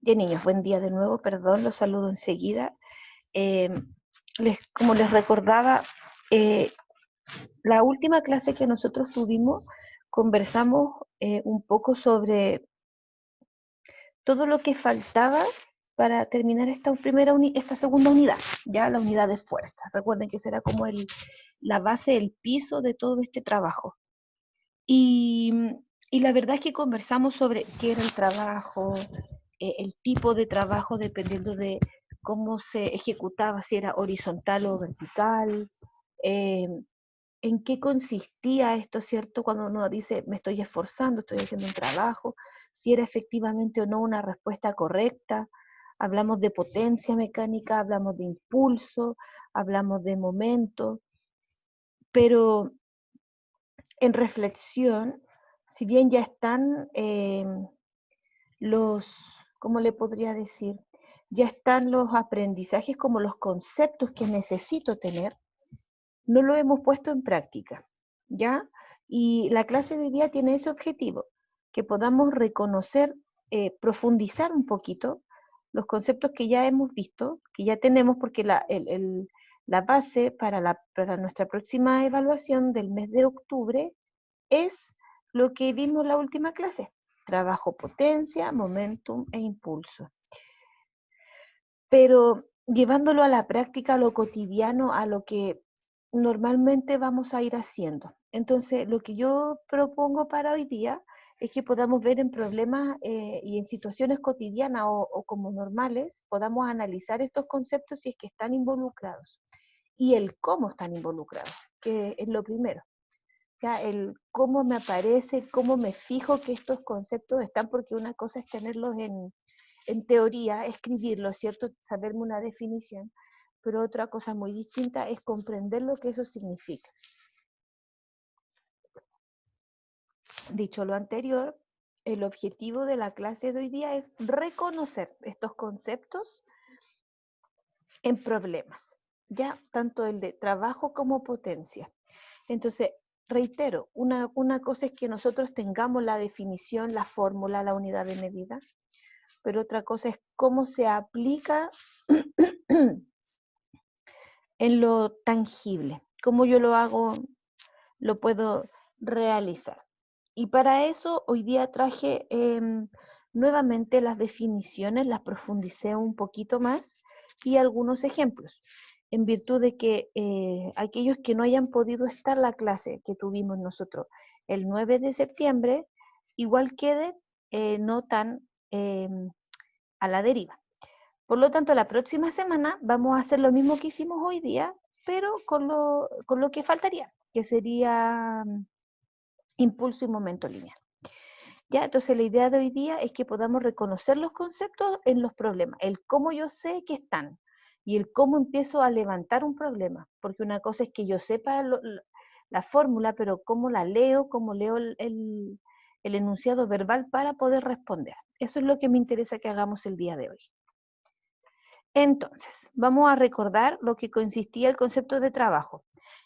Bien, niños, buen día de nuevo, perdón, los saludo enseguida. Eh, como les recordaba, eh, la última clase que nosotros tuvimos, conversamos un poco sobre todo lo que faltaba para terminar esta segunda unidad, ya la unidad de fuerza. Recuerden que será como la base, el piso de todo este trabajo. Y, y la verdad es que conversamos sobre qué era el trabajo, el tipo de trabajo dependiendo de cómo se ejecutaba, si era horizontal o vertical, eh, en qué consistía esto, ¿cierto? Cuando uno dice me estoy esforzando, estoy haciendo un trabajo, si era efectivamente o no una respuesta correcta. Hablamos de potencia mecánica, hablamos de impulso, hablamos de momento, pero en reflexión, si bien ya están los, ¿cómo le podría decir? Ya están los aprendizajes como los conceptos que necesito tener, no lo hemos puesto en práctica, ¿ya? Y la clase de hoy día tiene ese objetivo, que podamos reconocer, profundizar un poquito los conceptos que ya hemos visto, que ya tenemos, porque la base para nuestra próxima evaluación del mes de octubre es lo que vimos en la última clase: trabajo, potencia, momentum e impulso. Pero llevándolo a la práctica, a lo cotidiano, a lo que normalmente vamos a ir haciendo. Entonces, lo que yo propongo para hoy día es que podamos ver en problemas y en situaciones cotidianas o como normales, podamos analizar estos conceptos si es que están involucrados y el cómo están involucrados, que es lo primero. Ya, el cómo me aparece, cómo me fijo que estos conceptos están, porque una cosa es tenerlos en teoría, escribirlos, ¿cierto? Saberme una definición, pero otra cosa muy distinta es comprender lo que eso significa. Dicho lo anterior, el objetivo de la clase de hoy día es reconocer estos conceptos en problemas, ya tanto el de trabajo como potencia. Entonces, reitero, una cosa es que nosotros tengamos la definición, la fórmula, la unidad de medida, pero otra cosa es cómo se aplica en lo tangible, cómo yo lo hago, lo puedo realizar. Y para eso hoy día traje nuevamente las definiciones, las profundicé un poquito más y algunos ejemplos, en virtud de que aquellos que no hayan podido estar la clase que tuvimos nosotros el 9 de septiembre, igual queden no tan a la deriva. Por lo tanto, la próxima semana vamos a hacer lo mismo que hicimos hoy día, pero con lo que faltaría, que sería impulso y momento lineal. ¿Ya? Entonces la idea de hoy día es que podamos reconocer los conceptos en los problemas, el cómo yo sé que están y el cómo empiezo a levantar un problema, porque una cosa es que yo sepa la fórmula, pero cómo leo el enunciado verbal para poder responder. Eso es lo que me interesa que hagamos el día de hoy. Entonces, vamos a recordar lo que consistía el concepto de trabajo.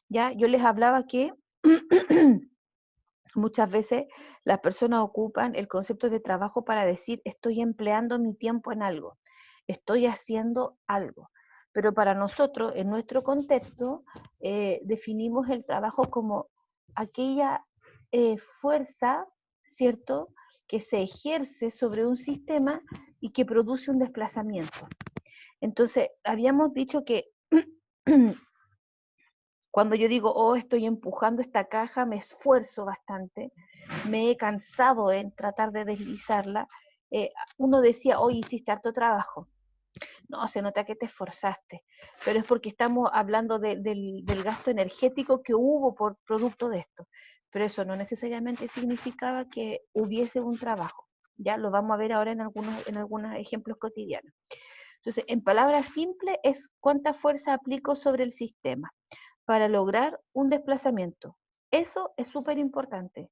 Ya, yo les hablaba que muchas veces las personas ocupan el concepto de trabajo para decir estoy empleando mi tiempo en algo, estoy haciendo algo. Pero para nosotros, en nuestro contexto, definimos el trabajo como aquella fuerza, ¿cierto?, que se ejerce sobre un sistema y que produce un desplazamiento. Entonces, habíamos dicho que cuando yo digo, oh, estoy empujando esta caja, me esfuerzo bastante, me he cansado en tratar de deslizarla. Uno decía, hoy hiciste harto trabajo. No, se nota que te esforzaste, pero es porque estamos hablando del gasto energético que hubo por producto de esto. Pero eso no necesariamente significaba que hubiese un trabajo. Ya lo vamos a ver ahora en algunos ejemplos cotidianos. Entonces, en palabras simples, es cuánta fuerza aplico sobre el sistema para lograr un desplazamiento. Eso es súper importante.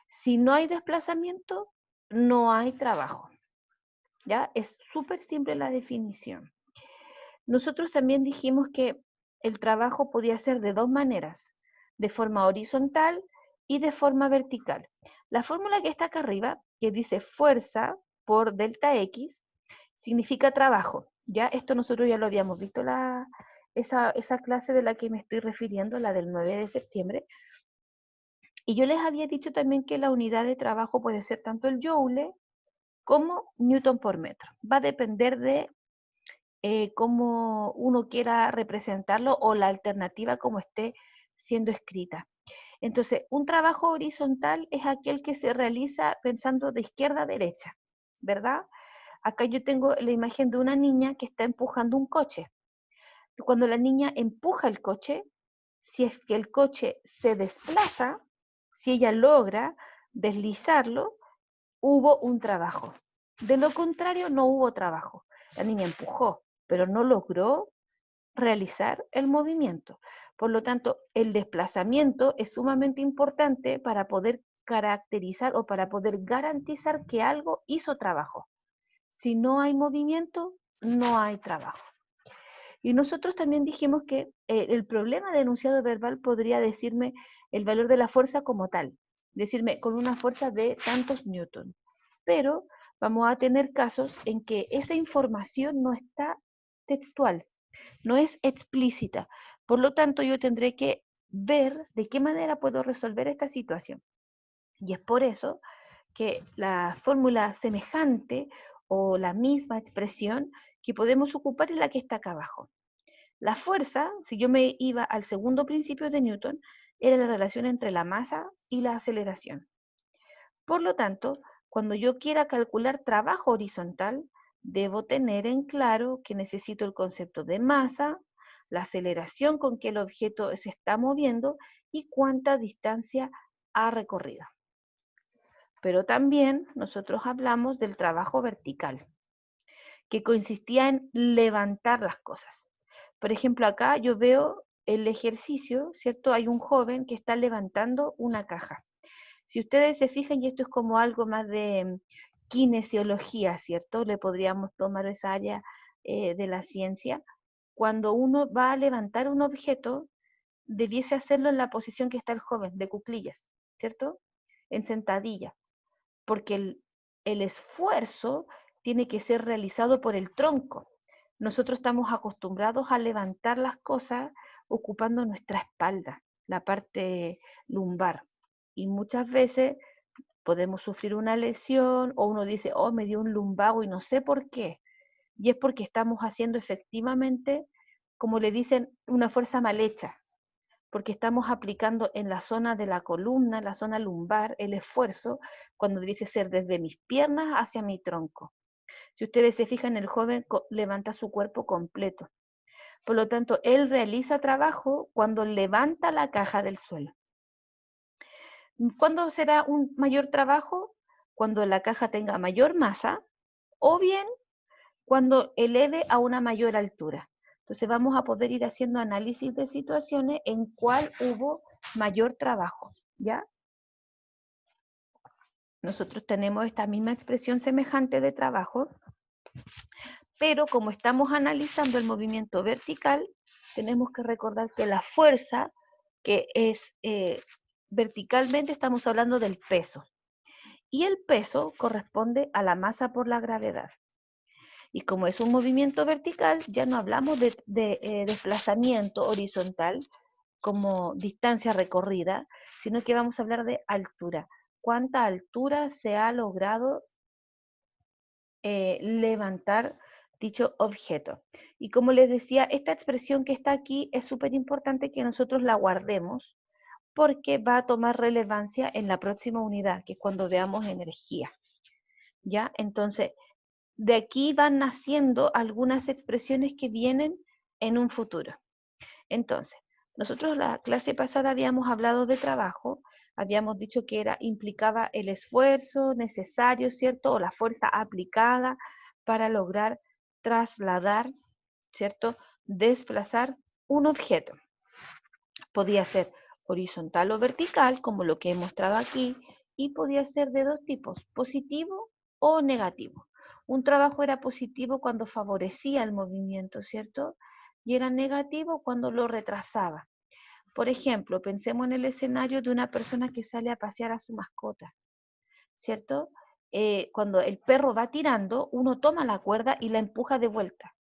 Si no hay desplazamiento, no hay trabajo. ¿Ya? Es súper simple la definición. Nosotros también dijimos que el trabajo podía ser de dos maneras, de forma horizontal y de forma vertical. La fórmula que está acá arriba, que dice fuerza por delta X, significa trabajo. Ya esto nosotros ya lo habíamos visto, esa clase de la que me estoy refiriendo, la del 9 de septiembre. Y yo les había dicho también que la unidad de trabajo puede ser tanto el joule como newton por metro. Va a depender de cómo uno quiera representarlo o la alternativa como esté siendo escrita. Entonces, un trabajo horizontal es aquel que se realiza pensando de izquierda a derecha, ¿verdad? Acá yo tengo la imagen de una niña que está empujando un coche. Cuando la niña empuja el coche, si es que el coche se desplaza, si ella logra deslizarlo, hubo un trabajo. De lo contrario, no hubo trabajo. La niña empujó, pero no logró realizar el movimiento. Por lo tanto, el desplazamiento es sumamente importante para poder caracterizar o para poder garantizar que algo hizo trabajo. Si no hay movimiento, no hay trabajo. Y nosotros también dijimos que el problema de enunciado verbal podría decirme el valor de la fuerza como tal, decirme con una fuerza de tantos newton. Pero vamos a tener casos en que esa información no está textual, no es explícita. Por lo tanto, yo tendré que ver de qué manera puedo resolver esta situación. Y es por eso que la fórmula semejante o la misma expresión que podemos ocupar es la que está acá abajo. La fuerza, si yo me iba al segundo principio de Newton, era la relación entre la masa y la aceleración. Por lo tanto, cuando yo quiera calcular trabajo horizontal, debo tener en claro que necesito el concepto de masa, la aceleración con que el objeto se está moviendo y cuánta distancia ha recorrido. Pero también nosotros hablamos del trabajo vertical, que consistía en levantar las cosas. Por ejemplo, acá yo veo el ejercicio, ¿cierto? Hay un joven que está levantando una caja. Si ustedes se fijan, y esto es como algo más de kinesiología, ¿cierto? Le podríamos tomar esa área de la ciencia. Cuando uno va a levantar un objeto, debiese hacerlo en la posición que está el joven, de cuclillas, ¿cierto? En sentadilla, porque el esfuerzo tiene que ser realizado por el tronco. Nosotros estamos acostumbrados a levantar las cosas ocupando nuestra espalda, la parte lumbar. Y muchas veces podemos sufrir una lesión o uno dice, oh, me dio un lumbago y no sé por qué. Y es porque estamos haciendo efectivamente, como le dicen, una fuerza mal hecha, porque estamos aplicando en la zona de la columna, la zona lumbar, el esfuerzo, cuando debiese ser desde mis piernas hacia mi tronco. Si ustedes se fijan, el joven levanta su cuerpo completo. Por lo tanto, él realiza trabajo cuando levanta la caja del suelo. ¿Cuándo será un mayor trabajo? Cuando la caja tenga mayor masa o bien cuando eleve a una mayor altura. Entonces vamos a poder ir haciendo análisis de situaciones en cuál hubo mayor trabajo, ¿ya? Nosotros tenemos esta misma expresión semejante de trabajo, pero como estamos analizando el movimiento vertical, tenemos que recordar que la fuerza, que es verticalmente, estamos hablando del peso, y el peso corresponde a la masa por la gravedad. Y como es un movimiento vertical, ya no hablamos de desplazamiento horizontal como distancia recorrida, sino que vamos a hablar de altura. ¿Cuánta altura se ha logrado levantar dicho objeto? Y como les decía, esta expresión que está aquí es súper importante que nosotros la guardemos porque va a tomar relevancia en la próxima unidad, que es cuando veamos energía. ¿Ya? Entonces, de aquí van naciendo algunas expresiones que vienen en un futuro. Entonces, nosotros la clase pasada habíamos hablado de trabajo, habíamos dicho que implicaba el esfuerzo necesario, ¿cierto? O la fuerza aplicada para lograr trasladar, ¿cierto? Desplazar un objeto. Podía ser horizontal o vertical, como lo que he mostrado aquí, y podía ser de dos tipos, positivo o negativo. Un trabajo era positivo cuando favorecía el movimiento, ¿cierto? Y era negativo cuando lo retrasaba. Por ejemplo, pensemos en el escenario de una persona que sale a pasear a su mascota, ¿cierto? cuando el perro va tirando, uno toma la cuerda y la empuja de vuelta,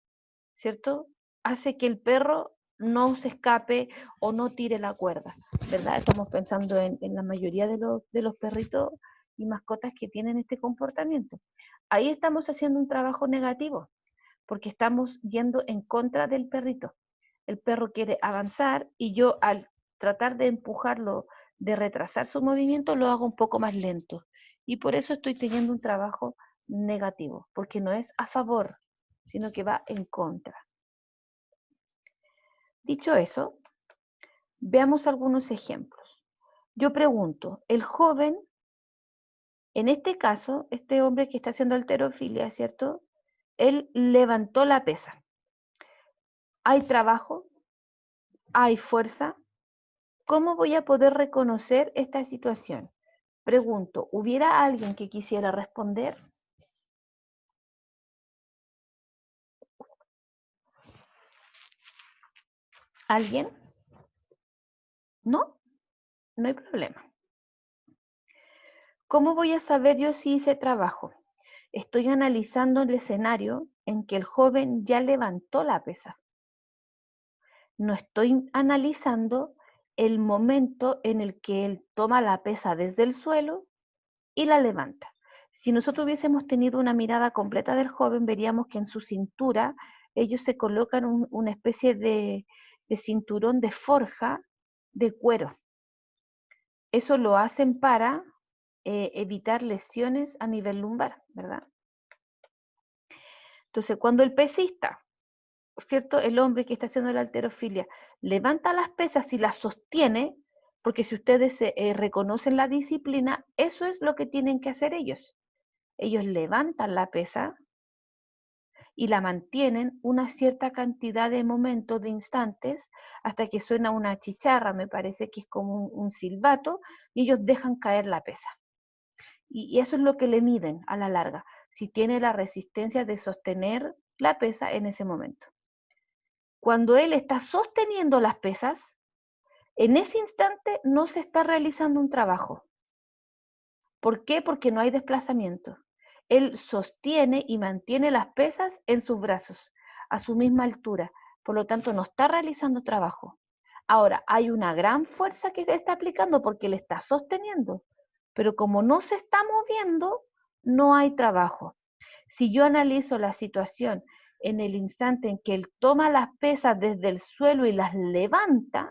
¿cierto? Hace que el perro no se escape o no tire la cuerda, ¿verdad? Estamos pensando en la mayoría de los perritos y mascotas que tienen este comportamiento. Ahí estamos haciendo un trabajo negativo, porque estamos yendo en contra del perrito. El perro quiere avanzar y yo al tratar de empujarlo, de retrasar su movimiento, lo hago un poco más lento. Y por eso estoy teniendo un trabajo negativo, porque no es a favor, sino que va en contra. Dicho eso, veamos algunos ejemplos. Yo pregunto, el joven, en este caso, este hombre que está haciendo halterofilia, ¿cierto? Él levantó la pesa. ¿Hay trabajo? ¿Hay fuerza? ¿Cómo voy a poder reconocer esta situación? Pregunto, ¿hubiera alguien que quisiera responder? ¿Alguien? ¿No? No hay problema. ¿Cómo voy a saber yo si hice trabajo? Estoy analizando el escenario en que el joven ya levantó la pesa. No estoy analizando el momento en el que él toma la pesa desde el suelo y la levanta. Si nosotros hubiésemos tenido una mirada completa del joven, veríamos que en su cintura ellos se colocan una especie de cinturón de forja de cuero. Eso lo hacen para evitar lesiones a nivel lumbar, ¿verdad? Entonces, cuando el pesista, ¿cierto? El hombre que está haciendo la halterofilia levanta las pesas y las sostiene, porque si ustedes reconocen la disciplina, eso es lo que tienen que hacer ellos. Ellos levantan la pesa y la mantienen una cierta cantidad de momentos, de instantes, hasta que suena una chicharra, me parece que es como un silbato, y ellos dejan caer la pesa. Y eso es lo que le miden a la larga, si tiene la resistencia de sostener la pesa en ese momento. Cuando él está sosteniendo las pesas, en ese instante no se está realizando un trabajo. ¿Por qué? Porque no hay desplazamiento. Él sostiene y mantiene las pesas en sus brazos, a su misma altura. Por lo tanto, no está realizando trabajo. Ahora, hay una gran fuerza que está aplicando porque le está sosteniendo. Pero como no se está moviendo, no hay trabajo. Si yo analizo la situación en el instante en que él toma las pesas desde el suelo y las levanta,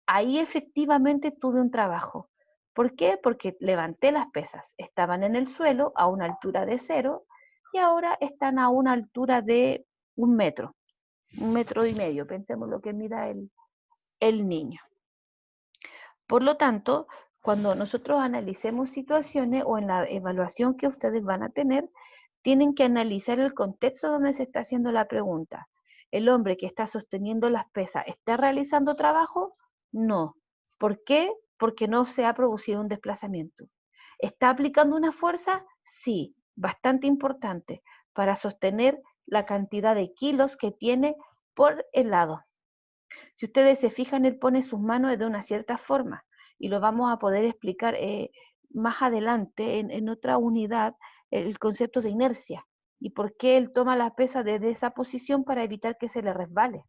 ahí efectivamente tuve un trabajo. ¿Por qué? Porque levanté las pesas. Estaban en el suelo a una altura de 0 y ahora están a una altura de 1 metro, 1,5 metros. Pensemos lo que mida el niño. Por lo tanto, cuando nosotros analicemos situaciones o en la evaluación que ustedes van a tener, tienen que analizar el contexto donde se está haciendo la pregunta. ¿El hombre que está sosteniendo las pesas está realizando trabajo? No. ¿Por qué? Porque no se ha producido un desplazamiento. ¿Está aplicando una fuerza? Sí, bastante importante para sostener la cantidad de kilos que tiene por el lado. Si ustedes se fijan, él pone sus manos de una cierta forma y lo vamos a poder explicar más adelante en otra unidad, el concepto de inercia y por qué él toma la pesa desde esa posición para evitar que se le resbale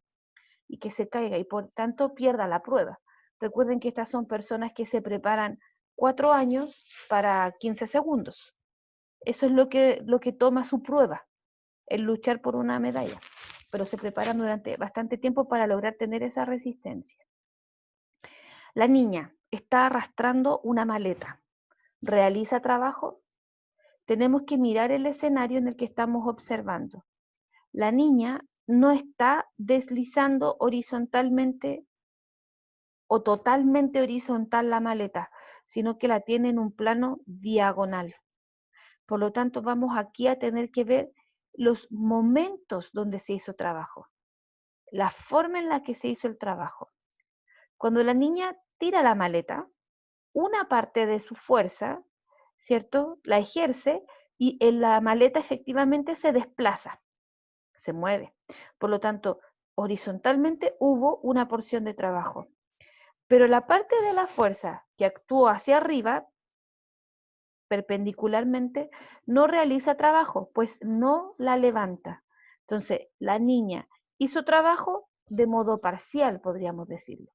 y que se caiga y por tanto pierda la prueba. Recuerden que estas son personas que se preparan 4 años para 15 segundos. Eso es lo que toma su prueba, el luchar por una medalla, pero se preparan durante bastante tiempo para lograr tener esa resistencia. La niña está arrastrando una maleta. ¿Realiza trabajo? Tenemos que mirar el escenario en el que estamos observando. La niña no está deslizando horizontalmente o totalmente horizontal la maleta, sino que la tiene en un plano diagonal. Por lo tanto, vamos aquí a tener que ver los momentos donde se hizo trabajo, la forma en la que se hizo el trabajo. Cuando la niña tira la maleta, una parte de su fuerza, ¿cierto? La ejerce y en la maleta efectivamente se desplaza, se mueve. Por lo tanto, horizontalmente hubo una porción de trabajo. Pero la parte de la fuerza que actuó hacia arriba perpendicularmente, no realiza trabajo, pues no la levanta. Entonces, la niña hizo trabajo de modo parcial, podríamos decirlo.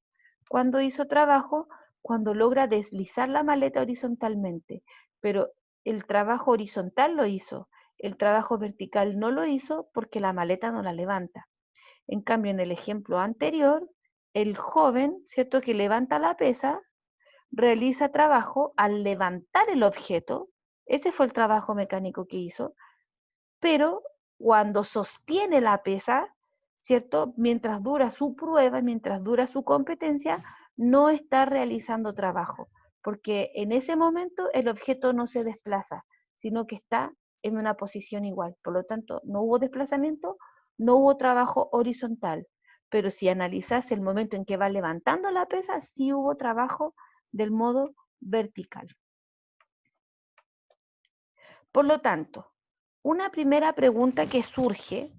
¿Cuándo hizo trabajo? Cuando logra deslizar la maleta horizontalmente, pero el trabajo horizontal lo hizo, el trabajo vertical no lo hizo porque la maleta no la levanta. En cambio, en el ejemplo anterior, el joven, ¿cierto?, que levanta la pesa, realiza trabajo al levantar el objeto, ese fue el trabajo mecánico que hizo, pero cuando sostiene la pesa, ¿cierto? Mientras dura su prueba, mientras dura su competencia, no está realizando trabajo, porque en ese momento el objeto no se desplaza, sino que está en una posición igual. Por lo tanto, no hubo desplazamiento, no hubo trabajo horizontal. Pero si analizas el momento en que va levantando la pesa, sí hubo trabajo del modo vertical. Por lo tanto, una primera pregunta que surge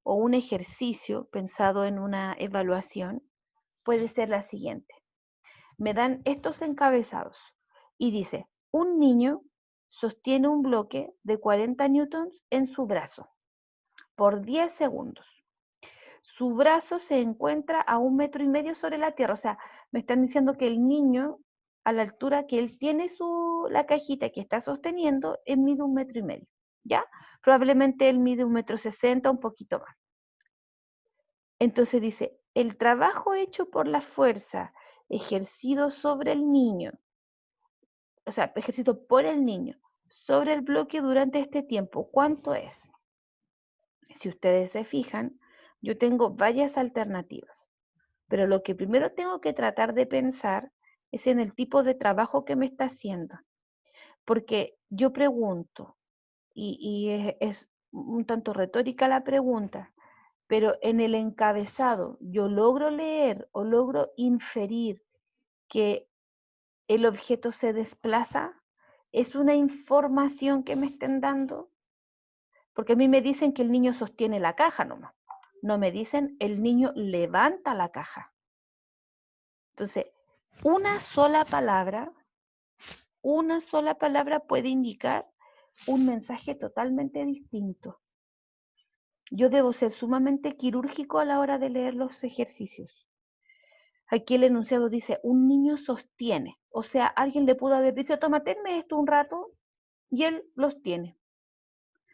o un ejercicio pensado en una evaluación puede ser la siguiente. Me dan estos encabezados y dice, un niño sostiene un bloque de 40 newtons en su brazo por 10 segundos. Su brazo se encuentra a 1,5 metros sobre la tierra. O sea, me están diciendo que el niño, a la altura que él tiene la cajita que está sosteniendo, él mide 1,5 metros. ¿Ya? Probablemente él mide 1,60 m, un poquito más. Entonces dice, el trabajo hecho por la fuerza ejercido sobre el niño, o sea, ejercido por el niño sobre el bloque durante este tiempo, ¿cuánto es? Si ustedes se fijan, yo tengo varias alternativas, pero lo que primero tengo que tratar de pensar es en el tipo de trabajo que me está haciendo, porque yo pregunto, y es un tanto retórica la pregunta, pero en el encabezado yo logro leer o logro inferir que el objeto se desplaza. ¿Es una información que me estén dando? Porque a mí me dicen que el niño sostiene la caja nomás. No me dicen el niño levanta la caja. Entonces, una sola palabra puede indicar un mensaje totalmente distinto. Yo debo ser sumamente quirúrgico a la hora de leer los ejercicios. Aquí el enunciado dice, un niño sostiene. O sea, alguien le pudo haber dicho, toma, tenme esto un rato, y él los tiene.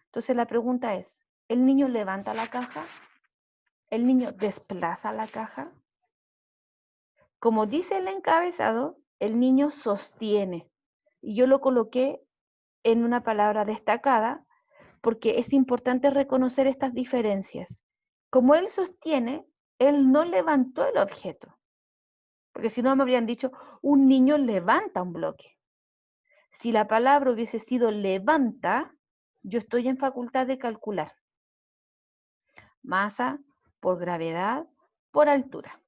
Entonces la pregunta es, ¿el niño levanta la caja? ¿El niño desplaza la caja? Como dice el encabezado, el niño sostiene. Y yo lo coloqué en una palabra destacada porque es importante reconocer estas diferencias. Como él sostiene, él no levantó el objeto. Porque si no me habrían dicho, un niño levanta un bloque. Si la palabra hubiese sido levanta, yo estoy en facultad de calcular masa por gravedad por altura.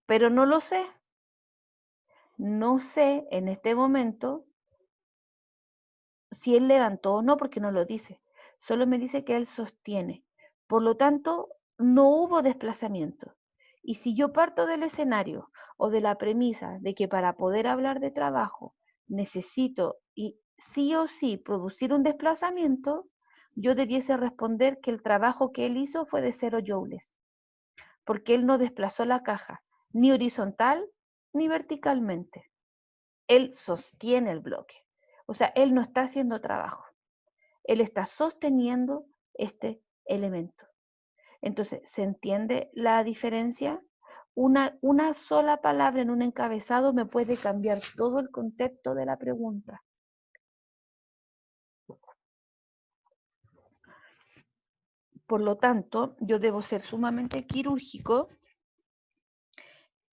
Pero no lo sé. No sé en este momento si él levantó o no, porque no lo dice. Solo me dice que él sostiene. Por lo tanto, no hubo desplazamiento. Y si yo parto del escenario o de la premisa de que para poder hablar de trabajo necesito y sí o sí producir un desplazamiento, yo debiese responder que el trabajo que él hizo fue de 0 joules, porque él no desplazó la caja, ni horizontal ni verticalmente. Él sostiene el bloque. O sea, él no está haciendo trabajo. Él está sosteniendo este elemento. Entonces, ¿se entiende la diferencia? Una sola palabra en un encabezado me puede cambiar todo el contexto de la pregunta. Por lo tanto, yo debo ser sumamente quirúrgico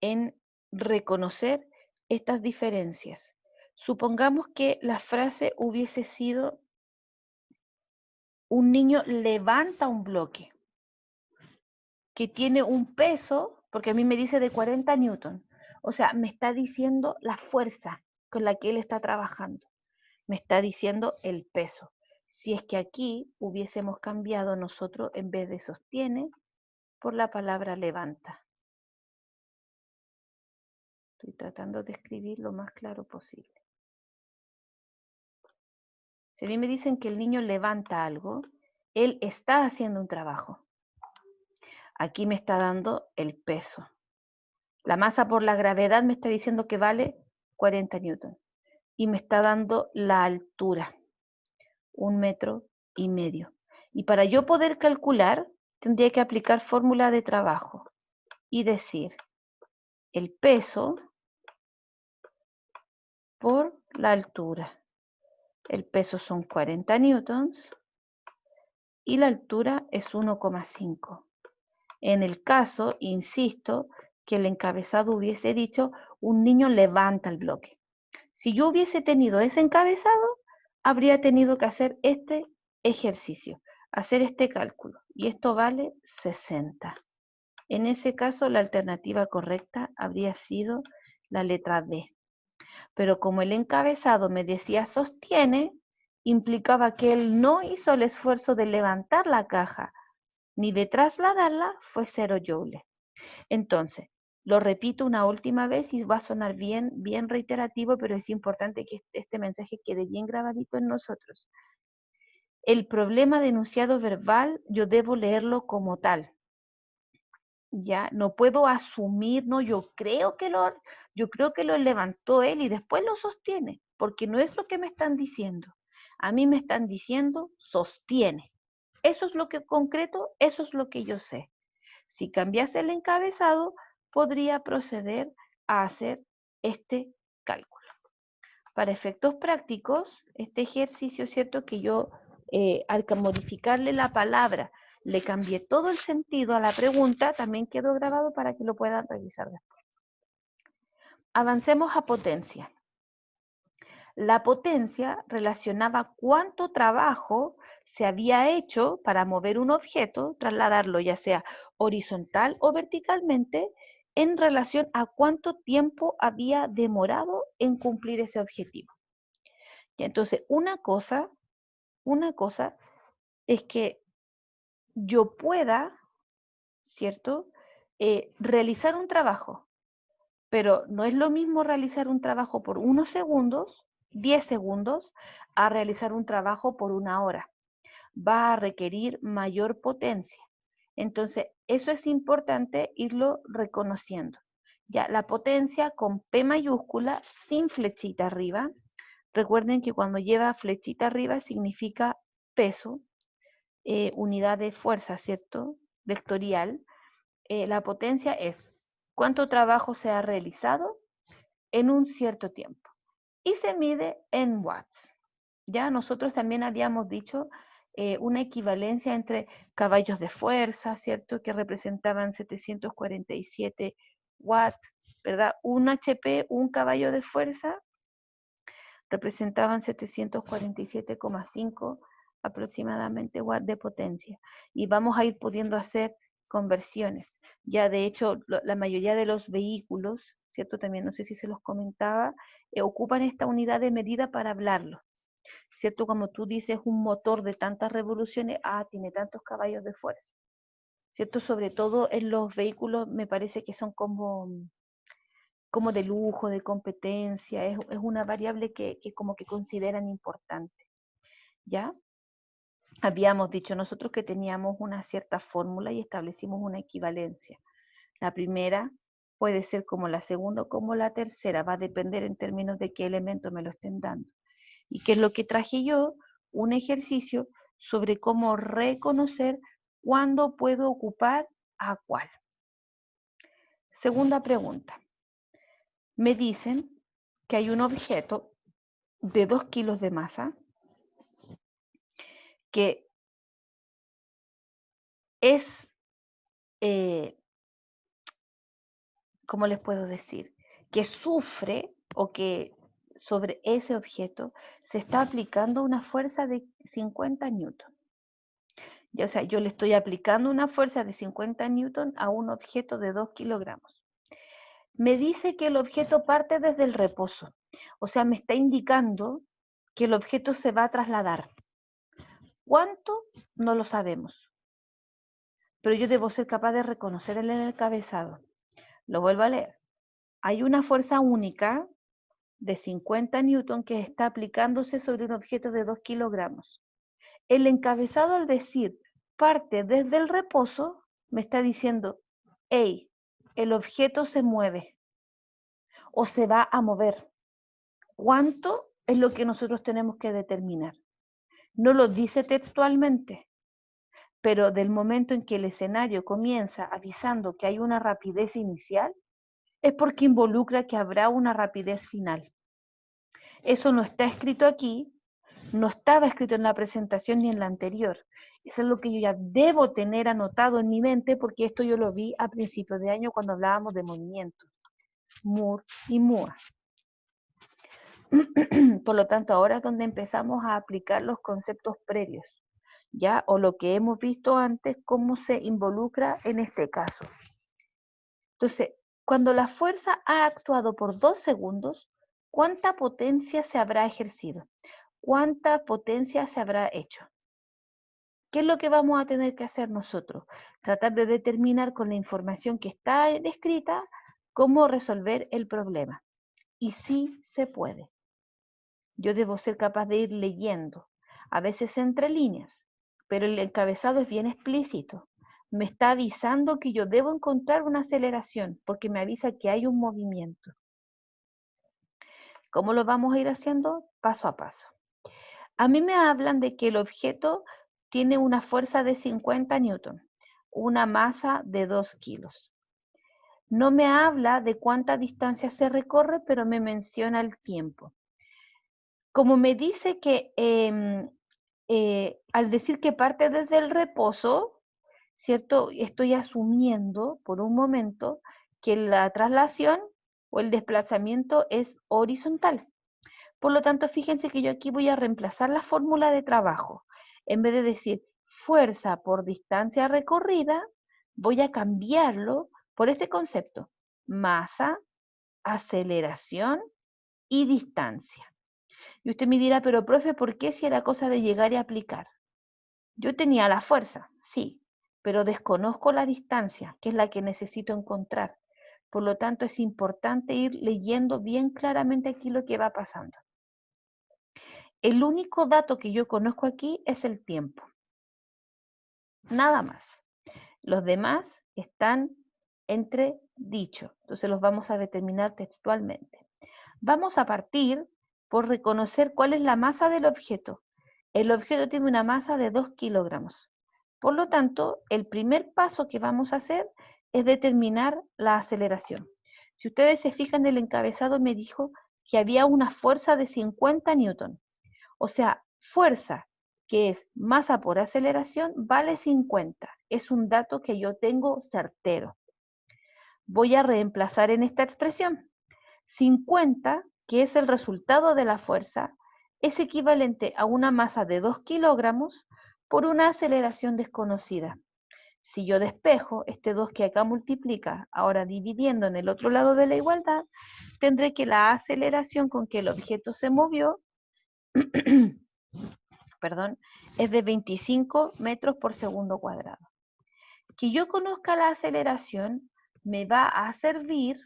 en reconocer estas diferencias. Supongamos que la frase hubiese sido, un niño levanta un bloque que tiene un peso, porque a mí me dice de 40 newton. O sea, me está diciendo la fuerza con la que él está trabajando. Me está diciendo el peso. Si es que aquí hubiésemos cambiado nosotros, en vez de sostiene, por la palabra levanta. Estoy tratando de escribir lo más claro posible. Si a mí me dicen que el niño levanta algo, él está haciendo un trabajo. Aquí me está dando el peso. La masa por la gravedad me está diciendo que vale 40 newtons. Y me está dando la altura, 1,5 metros. Y para yo poder calcular, tendría que aplicar fórmula de trabajo y decir el peso por la altura. El peso son 40 newtons y la altura es 1,5. En el caso, insisto, que el encabezado hubiese dicho un niño levanta el bloque. Si yo hubiese tenido ese encabezado, habría tenido que hacer este ejercicio, hacer este cálculo. Y esto vale 60. En ese caso, la alternativa correcta habría sido la letra D. Pero como el encabezado me decía sostiene, implicaba que él no hizo el esfuerzo de levantar la caja ni de trasladarla, fue 0 joules. Entonces, lo repito una última vez y va a sonar bien reiterativo, pero es importante que este mensaje quede bien grabadito en nosotros. El problema de enunciado verbal yo debo leerlo como tal. Ya no puedo asumir, no, yo creo que lo levantó él y después lo sostiene, porque no es lo que me están diciendo. A mí me están diciendo sostiene. Eso es lo que concreto, eso es lo que yo sé. Si cambiase el encabezado, podría proceder a hacer este cálculo. Para efectos prácticos, este ejercicio, ¿cierto? Que yo, al modificarle la palabra, le cambié todo el sentido a la pregunta, también quedó grabado para que lo puedan revisar después. Avancemos a potencia. La potencia relacionaba cuánto trabajo se había hecho para mover un objeto, trasladarlo ya sea horizontal o verticalmente, en relación a cuánto tiempo había demorado en cumplir ese objetivo. Y entonces, una cosa es que yo pueda, ¿cierto? Realizar un trabajo, pero no es lo mismo realizar un trabajo por unos segundos, 10 segundos, a realizar un trabajo por 1 hora. Va a requerir mayor potencia. Entonces, eso es importante irlo reconociendo. Ya, la potencia con P mayúscula, sin flechita arriba. Recuerden que cuando lleva flechita arriba significa peso, unidad de fuerza, ¿cierto? Vectorial. La potencia es cuánto trabajo se ha realizado en un cierto tiempo. Y se mide en watts. Ya nosotros también habíamos dicho una equivalencia entre caballos de fuerza, ¿cierto? Que representaban 747 watts, ¿verdad? Un HP, un caballo de fuerza, representaban 747,5 aproximadamente watts de potencia. Y vamos a ir pudiendo hacer conversiones. Ya de hecho, la mayoría de los vehículos, ¿cierto? También no sé si se los comentaba, ocupan esta unidad de medida para hablarlo. ¿Cierto? Como tú dices, un motor de tantas revoluciones, tiene tantos caballos de fuerza. ¿Cierto? Sobre todo en los vehículos me parece que son como de lujo, de competencia, es una variable que como que consideran importante. ¿Ya? Habíamos dicho nosotros que teníamos una cierta fórmula y establecimos una equivalencia. La primera puede ser como la segunda o como la tercera, va a depender en términos de qué elemento me lo estén dando. ¿Y qué es lo que traje yo? Un ejercicio sobre cómo reconocer cuándo puedo ocupar a cuál. Segunda pregunta. Me dicen que hay un objeto de 2 kilos de masa que es, ¿cómo les puedo decir? Que sufre o que sobre ese objeto se está aplicando una fuerza de 50 newton. O sea, yo le estoy aplicando una fuerza de 50 newton a un objeto de 2 kilogramos. Me dice que el objeto parte desde el reposo. O sea, me está indicando que el objeto se va a trasladar. ¿Cuánto? No lo sabemos. Pero yo debo ser capaz de reconocer el encabezado. Lo vuelvo a leer. Hay una fuerza única de 50 newton que está aplicándose sobre un objeto de 2 kilogramos. El encabezado, al decir parte desde el reposo, me está diciendo, hey, el objeto se mueve o se va a mover. ¿Cuánto es lo que nosotros tenemos que determinar? No lo dice textualmente, pero del momento en que el escenario comienza avisando que hay una rapidez inicial, es porque involucra que habrá una rapidez final. Eso no está escrito aquí, no estaba escrito en la presentación ni en la anterior. Eso es lo que yo ya debo tener anotado en mi mente, porque esto yo lo vi a principios de año cuando hablábamos de movimiento, Moore y Moore. Por lo tanto, ahora es donde empezamos a aplicar los conceptos previos, ¿ya? O lo que hemos visto antes, cómo se involucra en este caso. Entonces, cuando la fuerza ha actuado por 2 segundos, ¿cuánta potencia se habrá ejercido? ¿Cuánta potencia se habrá hecho? ¿Qué es lo que vamos a tener que hacer nosotros? Tratar de determinar con la información que está escrita cómo resolver el problema. Y sí se puede. Yo debo ser capaz de ir leyendo, a veces entre líneas, pero el encabezado es bien explícito. Me está avisando que yo debo encontrar una aceleración, porque me avisa que hay un movimiento. ¿Cómo lo vamos a ir haciendo? Paso a paso. A mí me hablan de que el objeto tiene una fuerza de 50 newton, una masa de 2 kilos. No me habla de cuánta distancia se recorre, pero me menciona el tiempo. Como me dice que al decir que parte desde el reposo, ¿cierto? Estoy asumiendo por un momento que la traslación o el desplazamiento es horizontal. Por lo tanto, fíjense que yo aquí voy a reemplazar la fórmula de trabajo. En vez de decir fuerza por distancia recorrida, voy a cambiarlo por este concepto: masa, aceleración y distancia. Y usted me dirá, pero profe, ¿por qué si era cosa de llegar y aplicar? Yo tenía la fuerza, sí, pero desconozco la distancia, que es la que necesito encontrar. Por lo tanto, es importante ir leyendo bien claramente aquí lo que va pasando. El único dato que yo conozco aquí es el tiempo. Nada más. Los demás están entredichos. Entonces los vamos a determinar textualmente. Vamos a partir por reconocer cuál es la masa del objeto. El objeto tiene una masa de 2 kilogramos. Por lo tanto, el primer paso que vamos a hacer es determinar la aceleración. Si ustedes se fijan, el encabezado me dijo que había una fuerza de 50 newton. O sea, fuerza, que es masa por aceleración, vale 50. Es un dato que yo tengo certero. Voy a reemplazar en esta expresión. 50, que es el resultado de la fuerza, es equivalente a una masa de 2 kilogramos por una aceleración desconocida. Si yo despejo este 2 que acá multiplica, ahora dividiendo en el otro lado de la igualdad, tendré que la aceleración con que el objeto se movió perdón, es de 25 metros por segundo cuadrado. Que yo conozca la aceleración me va a servir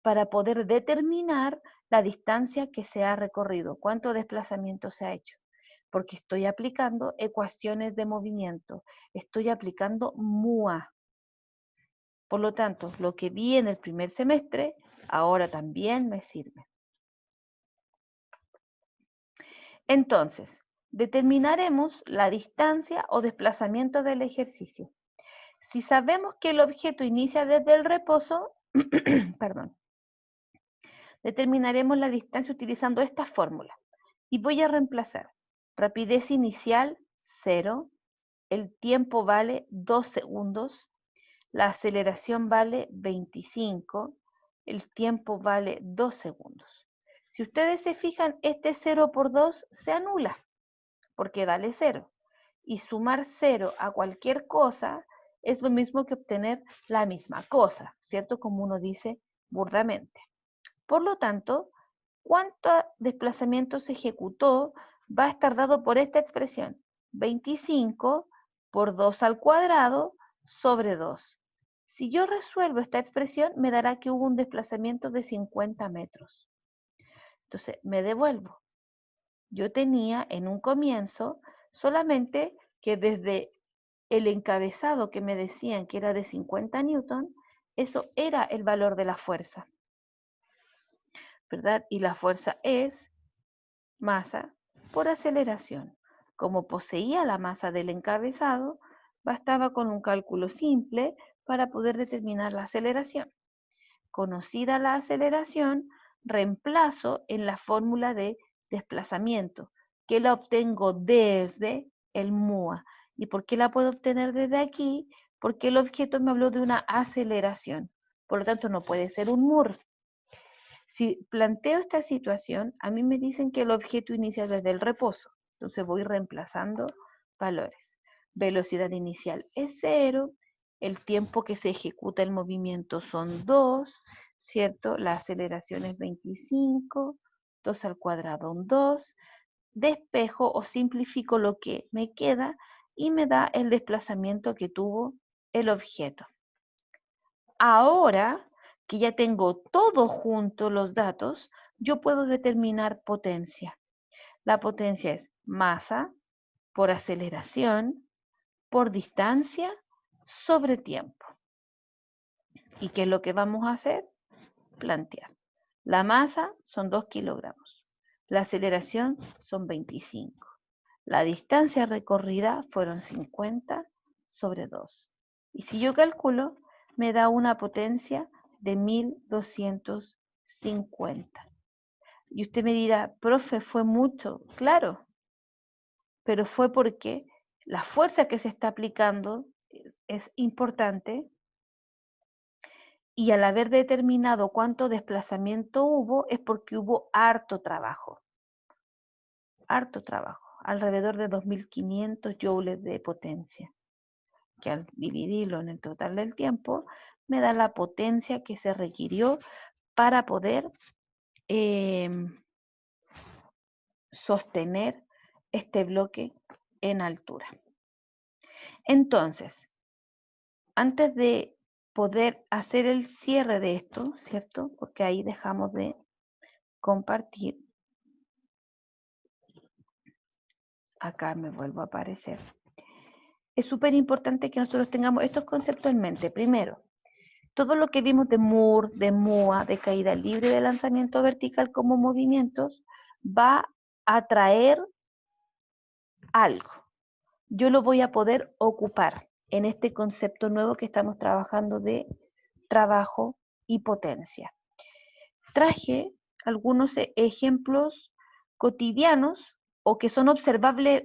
para poder determinar la distancia que se ha recorrido, cuánto desplazamiento se ha hecho, porque estoy aplicando ecuaciones de movimiento, estoy aplicando MUA. Por lo tanto, lo que vi en el primer semestre, ahora también me sirve. Entonces, determinaremos la distancia o desplazamiento del ejercicio. Si sabemos que el objeto inicia desde el reposo, perdón, determinaremos la distancia utilizando esta fórmula. Y voy a reemplazar rapidez inicial 0, el tiempo vale 2 segundos, la aceleración vale 25, el tiempo vale 2 segundos. Si ustedes se fijan, este 0 por 2 se anula, porque vale 0. Y sumar 0 a cualquier cosa es lo mismo que obtener la misma cosa, ¿cierto? Como uno dice burdamente. Por lo tanto, ¿cuánto desplazamiento se ejecutó? Va a estar dado por esta expresión: 25 por 2 al cuadrado sobre 2. Si yo resuelvo esta expresión, me dará que hubo un desplazamiento de 50 metros. Entonces me devuelvo. Yo tenía en un comienzo solamente que desde el encabezado que me decían que era de 50 newton, eso era el valor de la fuerza, ¿verdad? Y la fuerza es masa por aceleración. Como poseía la masa del encabezado, bastaba con un cálculo simple para poder determinar la aceleración. Conocida la aceleración, reemplazo en la fórmula de desplazamiento, que la obtengo desde el MUA. ¿Y por qué la puedo obtener desde aquí? Porque el objeto me habló de una aceleración. Por lo tanto, no puede ser un MUR. Si planteo esta situación, a mí me dicen que el objeto inicia desde el reposo. Entonces voy reemplazando valores. Velocidad inicial es 0, el tiempo que se ejecuta el movimiento son 2, ¿cierto? La aceleración es 25, 2 al cuadrado un 2. Despejo o simplifico lo que me queda y me da el desplazamiento que tuvo el objeto. Ahora que ya tengo todo junto los datos, yo puedo determinar potencia. La potencia es masa por aceleración por distancia sobre tiempo. ¿Y qué es lo que vamos a hacer? Plantear. La masa son 2 kilogramos. La aceleración son 25. La distancia recorrida fueron 50 sobre 2. Y si yo calculo, me da una potencia de 1250. Y usted me dirá, profe, fue mucho. Claro, pero fue porque la fuerza que se está aplicando es importante y al haber determinado cuánto desplazamiento hubo es porque hubo harto trabajo, alrededor de 2500 joules de potencia, que al dividirlo en el total del tiempo me da la potencia que se requirió para poder sostener este bloque en altura. Entonces, antes de poder hacer el cierre de esto, ¿cierto? Porque ahí dejamos de compartir. Acá me vuelvo a aparecer. Es súper importante que nosotros tengamos estos conceptos en mente. Primero, todo lo que vimos de Moore, de MUA, de caída libre, de lanzamiento vertical como movimientos, va a traer algo. Yo lo voy a poder ocupar en este concepto nuevo que estamos trabajando de trabajo y potencia. Traje algunos ejemplos cotidianos o que son observables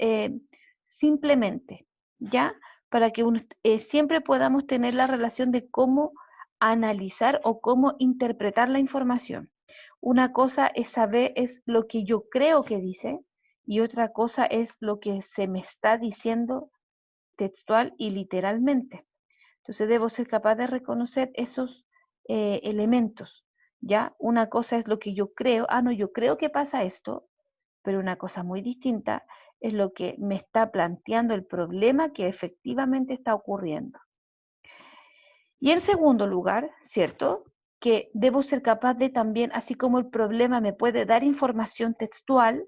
simplemente, ¿ya? Para que siempre podamos tener la relación de cómo analizar o cómo interpretar la información. Una cosa es saber, es lo que yo creo que dice, y otra cosa es lo que se me está diciendo textual y literalmente. Entonces debo ser capaz de reconocer esos elementos, ¿ya? Una cosa es lo que yo creo, no, yo creo que pasa esto, pero una cosa muy distinta es lo que me está planteando el problema que efectivamente está ocurriendo. Y en segundo lugar, ¿cierto? Que debo ser capaz de también, así como el problema me puede dar información textual,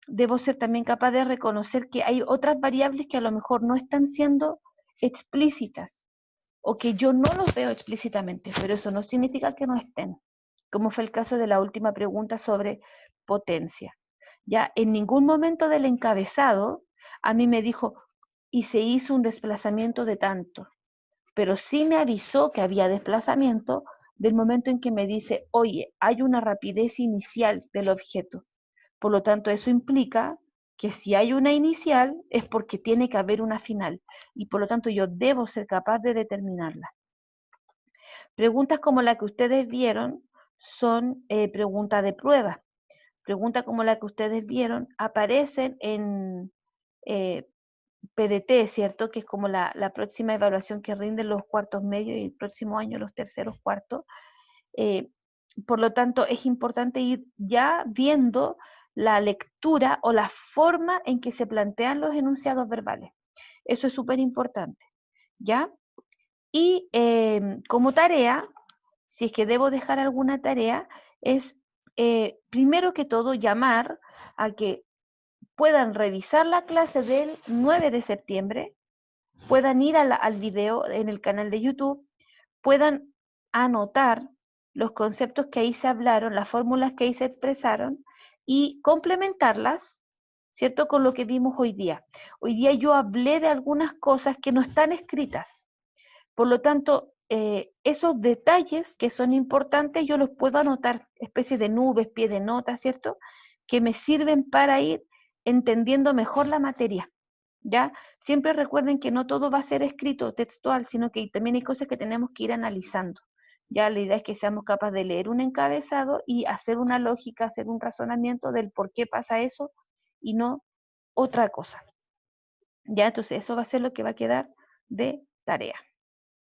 debo ser también capaz de reconocer que hay otras variables que a lo mejor no están siendo explícitas o que yo no los veo explícitamente, pero eso no significa que no estén, como fue el caso de la última pregunta sobre potencia. Ya en ningún momento del encabezado a mí me dijo, y se hizo un desplazamiento de tanto, pero sí me avisó que había desplazamiento del momento en que me dice, oye, hay una rapidez inicial del objeto. Por lo tanto, eso implica que si hay una inicial es porque tiene que haber una final y por lo tanto yo debo ser capaz de determinarla. Preguntas como la que ustedes vieron son preguntas de prueba. Preguntas como la que ustedes vieron aparecen en PDT, ¿cierto? Que es como la próxima evaluación que rinden los cuartos medios y el próximo año los terceros cuartos. Por lo tanto, es importante ir ya viendo la lectura o la forma en que se plantean los enunciados verbales. Eso es súper importante, ¿ya? Y como tarea, si es que debo dejar alguna tarea, es primero que todo, llamar a que puedan revisar la clase del 9 de septiembre, puedan ir al video en el canal de YouTube, puedan anotar los conceptos que ahí se hablaron, las fórmulas que ahí se expresaron y complementarlas, ¿cierto? Con lo que vimos hoy día. Hoy día yo hablé de algunas cosas que no están escritas. Por lo tanto, esos detalles que son importantes yo los puedo anotar, especie de nubes, pie de nota, ¿cierto? Que me sirven para ir entendiendo mejor la materia. ¿Ya? Siempre recuerden que no todo va a ser escrito, textual, sino que también hay cosas que tenemos que ir analizando. Ya la idea es que seamos capaces de leer un encabezado y hacer una lógica, hacer un razonamiento del por qué pasa eso y no otra cosa. Ya, entonces eso va a ser lo que va a quedar de tarea.